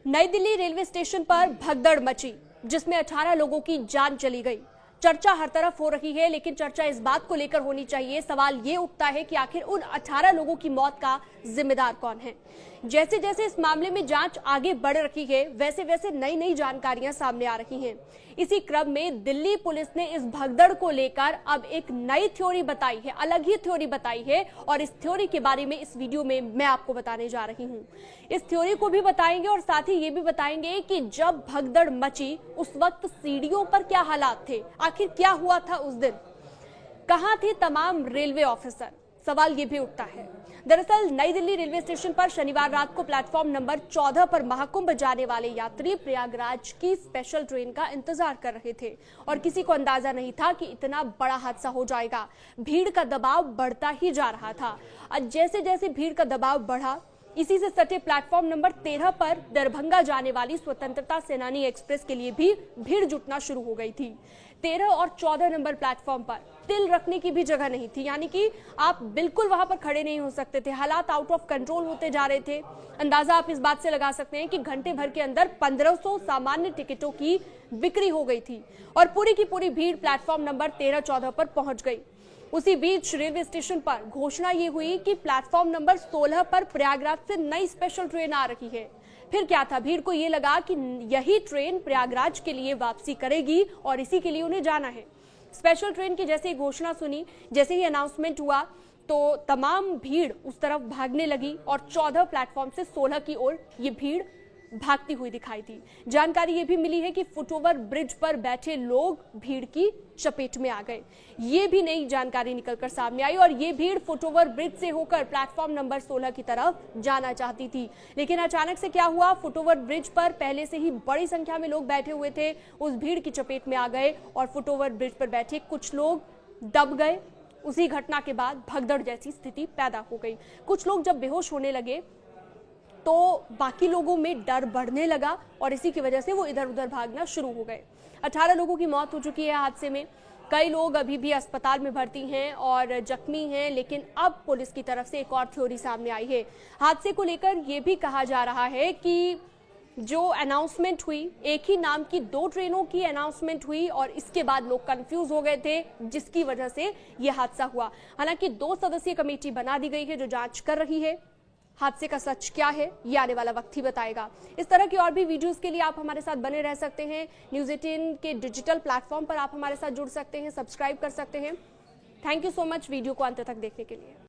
नई Delhi railway station पर भगदड़ मची, जिसमें 18 लोगों की जान चली गई। चर्चा हर तरफ हो रही है, लेकिन चर्चा इस बात को लेकर होनी चाहिए। सवाल ये उठता है कि आखिर उन 18 लोगों की मौत का जिम्मेदार कौन है। जैसे जैसे इस मामले में जांच आगे बढ़ रही है, वैसे वैसे नई नई जानकारियां सामने आ रही हैं। इसी क्रम में दिल्ली पुलिस ने इस भगदड़ को लेकर अब एक नई थ्योरी बताई है, अलग ही थ्योरी बताई है, और इस थ्योरी के बारे में इस वीडियो में मैं आपको बताने जा रही हूं। इस थ्योरी को भी बताएंगे और साथ ही ये भी बताएंगे कि जब भगदड़ मची उस वक्त सीढ़ियों पर क्या हालात थे, आखिर क्या हुआ था उस दिन, कहां थे तमाम रेलवे ऑफिसर, सवाल ये भी उठता है। दरअसल नई दिल्ली रेलवे स्टेशन पर शनिवार रात को प्लेटफॉर्म नंबर 14 पर महाकुंभ जाने वाले यात्री प्रयागराज की स्पेशल ट्रेन का इंतजार कर रहे थे और किसी को अंदाजा नहीं था कि इतना बड़ा हादसा हो जाएगा। भीड़ का दबाव बढ़ता ही जा रहा था। जैसे जैसे भीड़ का दबाव बढ़ा, इसी से सटे प्लेटफॉर्म नंबर 13 पर दरभंगा जाने वाली स्वतंत्रता सेनानी एक्सप्रेस के लिए भी भीड़ जुटना शुरू हो गई थी। 13 और 14 नंबर प्लेटफॉर्म पर तिल रखने की भी जगह नहीं थी, यानी कि आप बिल्कुल वहां पर खड़े नहीं हो सकते थे। हालात आउट ऑफ कंट्रोल होते जा रहे थे। अंदाजा आप इस बात से लगा सकते हैं कि घंटे भर के अंदर 1500 सामान्य टिकटों की बिक्री हो गई थी और पूरी की पूरी भीड़ प्लेटफॉर्म नंबर 13-14 पर पहुंच गई। उसी बीच रेलवे स्टेशन पर घोषणा ये हुई कि प्लेटफॉर्म नंबर 16 पर प्रयागराज से नई स्पेशल ट्रेन आ रही है। फिर क्या था, भीड़ को ये लगा कि यही ट्रेन प्रयागराज के लिए वापसी करेगी और इसी के लिए उन्हें जाना है। स्पेशल ट्रेन की जैसे ही घोषणा सुनी, जैसे ही अनाउंसमेंट हुआ, तो तमाम भीड़ उस तरफ भागने लगी और 14 प्लेटफॉर्म से 16 की ओर ये भीड़ भागती हुई दिखाई दी। जानकारी ये भी मिली है कि फुटओवर ब्रिज पर बैठे लोग भीड़ की चपेट में आ गए। ये भी नई जानकारी निकलकर सामने आई और ये भीड़ फुटओवर ब्रिज से होकर प्लेटफॉर्म नंबर 16 की तरफ जाना चाहती थी। लेकिन अचानक से क्या हुआ, फुटओवर ब्रिज पर पहले से ही बड़ी संख्या में लोग बैठे हुए थे, उस भीड़ की चपेट में आ गए और फुटओवर ब्रिज पर बैठे कुछ लोग दब गए। उसी घटना के बाद भगदड़ जैसी स्थिति पैदा हो गई। कुछ लोग जब बेहोश होने लगे तो बाकी लोगों में डर बढ़ने लगा और इसी की वजह से वो इधर उधर भागना शुरू हो गए। 18 लोगों की मौत हो चुकी है हादसे में। कई लोग अभी भी अस्पताल में भर्ती हैं और जख्मी हैं, लेकिन अब पुलिस की तरफ से एक और थ्योरी सामने आई है। हादसे को लेकर ये भी कहा जा रहा है कि जो अनाउंसमेंट हुई, एक ही नाम की 2 ट्रेनों की अनाउंसमेंट हुई और इसके बाद लोग कंफ्यूज हो गए थे, जिसकी वजह से यह हादसा हुआ। हालांकि 2 सदस्यीय कमेटी बना दी गई है जो जांच कर रही है। हादसे का सच क्या है, ये आने वाला वक्त ही बताएगा। इस तरह की और भी वीडियोस के लिए आप हमारे साथ बने रह सकते हैं। न्यूज़ 18 के डिजिटल प्लेटफॉर्म पर आप हमारे साथ जुड़ सकते हैं, सब्सक्राइब कर सकते हैं। Thank you so much video को अंत तक देखने के लिए।